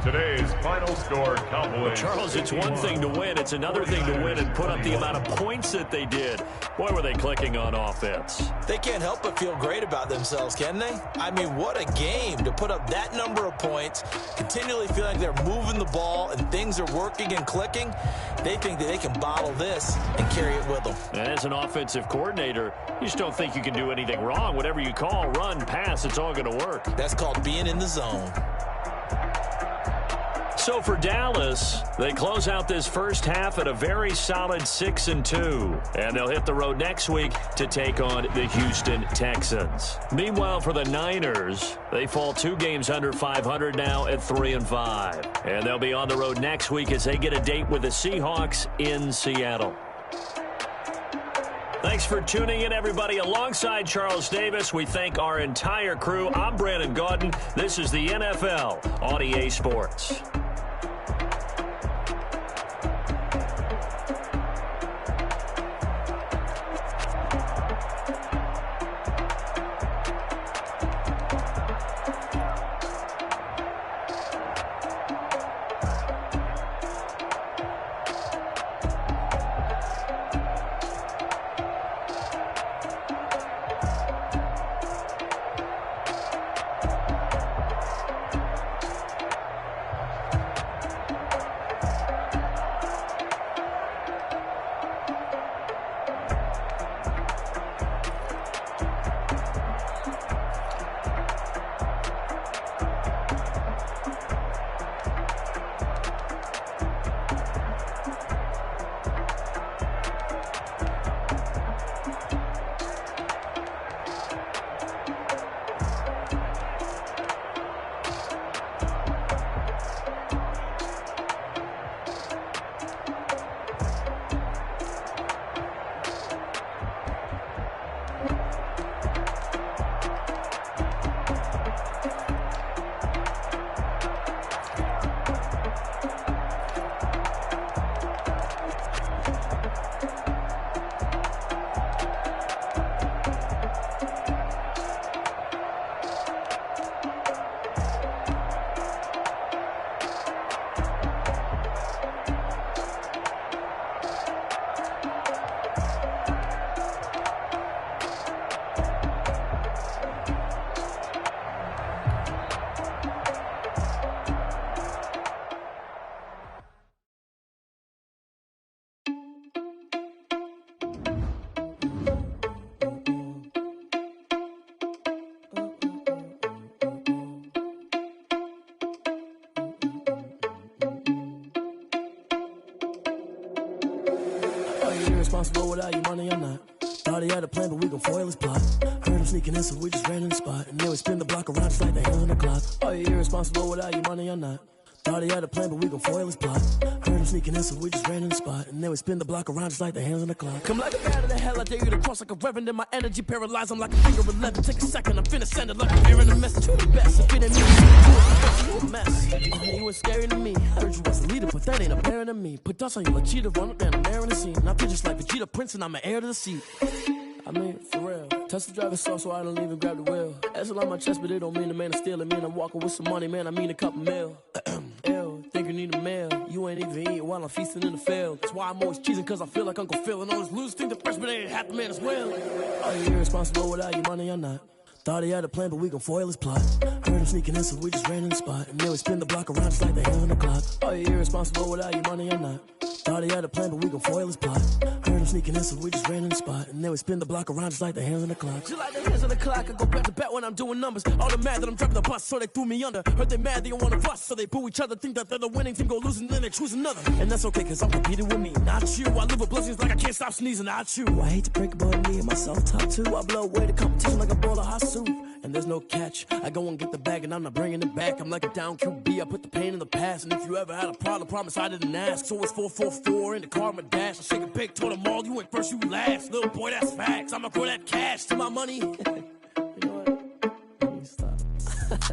Today's final score, Cowboys. Charles, it's one thing to win. It's another thing to win and put up the amount of points that they did. Boy, were they clicking on offense. They can't help but feel great about themselves, can they? I mean, what a game to put up that number of points, continually feeling like they're moving the ball and things are working and clicking. They think that they can bottle this and carry it with them. And as an offensive coordinator, you just don't think you can do anything wrong. Whatever you call, run, pass, it's all going to work. That's called being in the zone. So for Dallas, they close out this first half at a very solid 6-2. And they'll hit the road next week to take on the Houston Texans. Meanwhile, for the Niners, they fall 2 games under 500 now at 3-5. And they'll be on the road next week as they get a date with the Seahawks in Seattle. Thanks for tuning in, everybody. Alongside Charles Davis, we thank our entire crew. I'm Brandon Gaudin. This is the NFL on EA Sports. irresponsible without your money or not. Thought he had a plan, but we gon' foil his plot. Heard him sneaking in, so we just ran in the spot. And then we spin the block around just like the hands on the clock. Are you irresponsible without your money or not? Thought he had a plan, but we gon' foil his plot. Heard him sneaking in, so we just ran in the spot. And then we spin the block around just like the hands on the clock. Come like a bat of the hell, I dare you to cross like a reverend. And my energy paralyzed, I'm like a finger 11. Take a second, I'm finna send it like a bear in a message. You the best, if it ain't me, you a mess. Oh, you was scary to me. Heard you was a leader, but that ain't apparent to me. Put dust on you like cheetah, run up down the air in the scene. Now I just like Vegeta Prince, and I'm an heir to the seat. I mean, for real. Touch the driver's soft so I don't even grab the wheel. That's on my chest, but it don't mean the man is stealing. Man, I'm walking with some money, man, I mean a couple mil. Ew, think you need a meal. You ain't even eating while I'm feasting in the field. That's why I'm always cheesing, cause I feel like Uncle Phil. And all those losers think the freshman ain't half the man as well. Are you irresponsible without your money or not? Thought he had a plan, but we gon' foil his plot. Heard him sneaking in, so we just ran in the spot. And then we spin the block around just like the hands on the clock. Are you irresponsible without your money or not? Thought he had a plan, but we gon' foil his plot. Heard him sneaking in, so we just ran in the spot. And then we spin the block around just like the hands on the clock. Just like the hands on the clock, I go back to back when I'm doing numbers. All the mad that I'm driving the bus, so they threw me under. Heard they mad, they don't wanna bust, so they boo each other. Think that they're the winning team, go losing, then they choose another. And that's okay, cause I'm competing with me, not you. I live with blessings like I can't stop sneezing, not you. I hate to break it, but me and myself top two. I blow away the competition like a bowl of hot soup. And there's no catch. I go and get the bag and I'm not bringing it back. I'm like a down QB, I put the pain in the past. And if you ever had a problem, promise I didn't ask. So it's 444 in the car, my dash. I shake a big, told them all, you ain't first, you last. Little boy, that's facts. I'ma throw that cash to my money. You know what? Let me stop.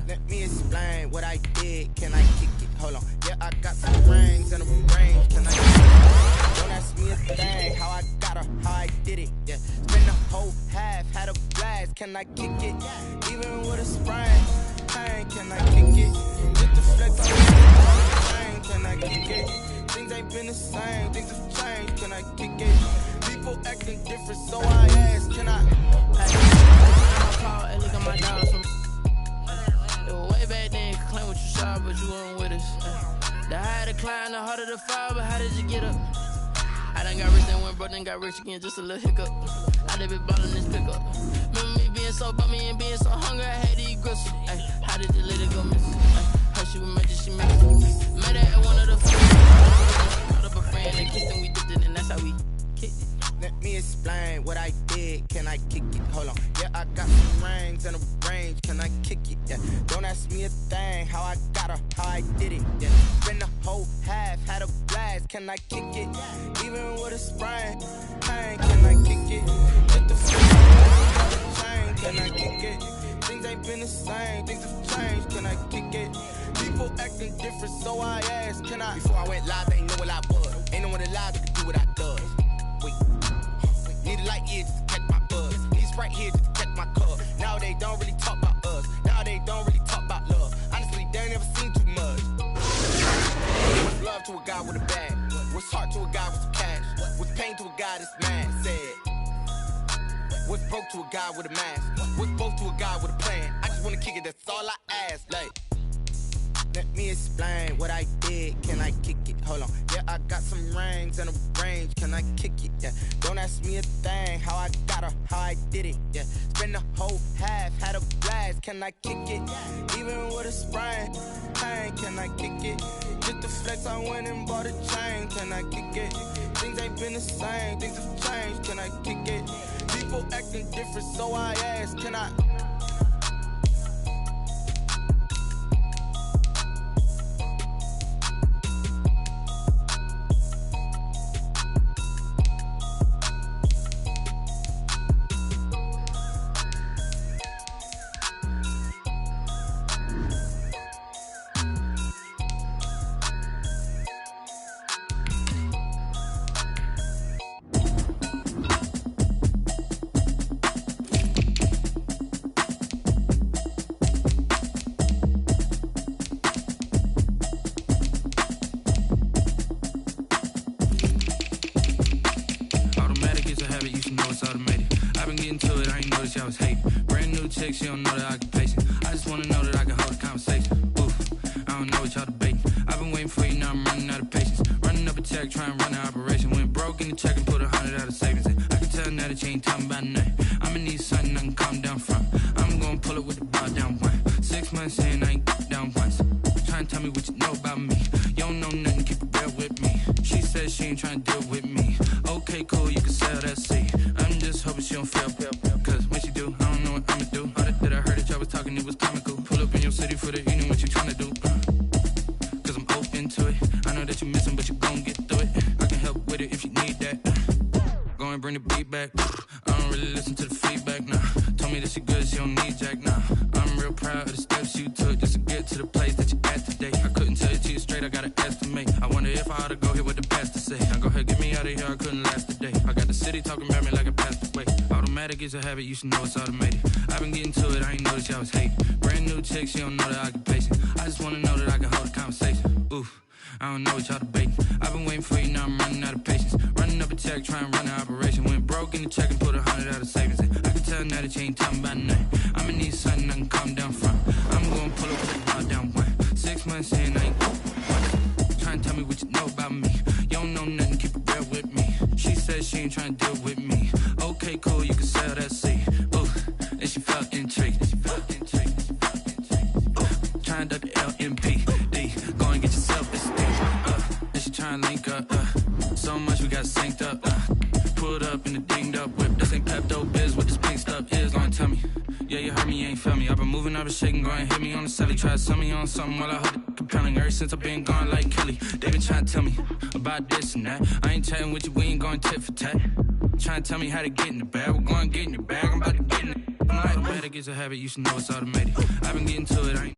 Let me explain what I did. Can I kick it? Hold on. Yeah, I got some rings and a range. Can I kick it? Don't ask me a thing. How I got her, how I did it. Yeah, spend the whole half, had a blast. Can I kick it? Even with a sprain. Hey, can I kick it? Just the flex on the can I kick it? Things ain't been the same. Things have changed. Can I kick it? People acting different, so I ask. Can I? I call and look at my dogs from. It was way back then, you could claim what you saw, but you weren't with us. The higher the climb, the harder the fall, but how did you get up? I done got rich, then went broke, then got rich again, just a little hiccup. I done been ballin' this pickup. Remember me being so bummy and being so hungry, I had to eat gristle. Ay, how did the lady go miss? Heard she was major, she missed it. Met her at one of the called up a friend, they kissed and we dipped it, and that's how we kicked it. Let me explain what I did. Can I kick it? Hold on. Yeah, I got some rings and a range. Can I kick it? Yeah. Don't ask me a thing. How I got her, how I did it. Yeah. Spend the whole half, had a blast. Can I kick it? Even with a sprain. Hey, can I kick it? Just the chain. Can I kick it? Things ain't been the same. Things have changed. Can I kick it? People acting different, so I asked. Can I? Before I went live, they ain't know what I was. Ain't no one alive that could do what I does. Need a light here just to catch my buzz. Need Sprite here just to catch my cup. Now they don't really talk about us. Now they don't really talk about love. Honestly, they ain't never seen too much. What's love to a guy with a bag? What's heart to a guy with some cash? What's pain to a guy that's mad? Said. What's broke to a guy with a mask? What's both to a guy with a plan? I just wanna kick it, that's all I ask. Like, let me explain what I did. Can I kick it? Hold on. Yeah, I got some rings and a range. Can I kick it? Yeah. Don't ask me a thing. How I got her, how I did it. Yeah. Spend the whole half, had a blast. Can I kick it? Even with a sprain. Hey, can I kick it? Just the flex, I went and bought a chain. Can I kick it? Things ain't been the same. Things have changed. Can I kick it? People acting different, so I ask. Can I? She don't know that I can pace it. I just wanna know that I can hold a conversation. Oof, I don't know what y'all debating. I've been waiting for you, now I'm running out of patience. Running up a check, trying to run an operation. Went broke in the check and put 100 out of savings in. I can tell now that you ain't talking about nothing. I'ma need something I can calm down from. I'm gonna pull it with the bar down one. 6 months in, I ain't down once. Trying to tell me what you know about me. You don't know nothing, keep it real with me. She says she ain't trying to deal with me. Okay, cool, you can and bring the beat back. I don't really listen to the feedback, nah. Told me that she good, she don't need jack, nah. I'm real proud of the steps you took just to get to the place that you at today. I couldn't tell it to you straight, I gotta estimate. I wonder if I ought to go here with the pastor say. Now go ahead, get me out of here, I couldn't last a day. I got the city talking about me like a pastor way. Automatic is a habit, you should know it's automated. I've been getting to it, I ain't noticed y'all was hating. Brand new chick, she don't know the occupation. I just wanna know that I can hold a conversation. Oof, I don't know what y'all debating. I've been waiting for you, now I'm running out of patience. Running up a check, trying to run an operation. Went broke in the check and put 100 out of savings in. I can tell now that you ain't talking about nothing. I'ma need something I can calm down from. I'm gonna pull up with the bar down one. 6 months in, I ain't trying to tell me what you know about me. You don't know nothing, keep it real with me. She said she ain't trying to deal with me. Okay, cool, you can sell that seed. Ooh, and she felt intrigued. Trying to duck the LMP. Go and get yourself this thing. And she trying to link up. So much we got synced up. Pulled up in the dinged up whip. This ain't Pepto Biz, what this pink stuff is. Long tell me. Yeah, you heard me, you ain't felt me. I've been moving, I've been shaking, go and hit me on the celly. Try to sell me on something while I hold it compelling. Ever since I've been gone like Kelly, they been trying to tell me about this and that. I ain't chatting with you, we ain't going tit for tat. Trying to tell me how to get in the bag. We're going to get in the bag, I'm about to get in it. Automatic is a habit, you should know it's automated. I've been getting to it, I ain't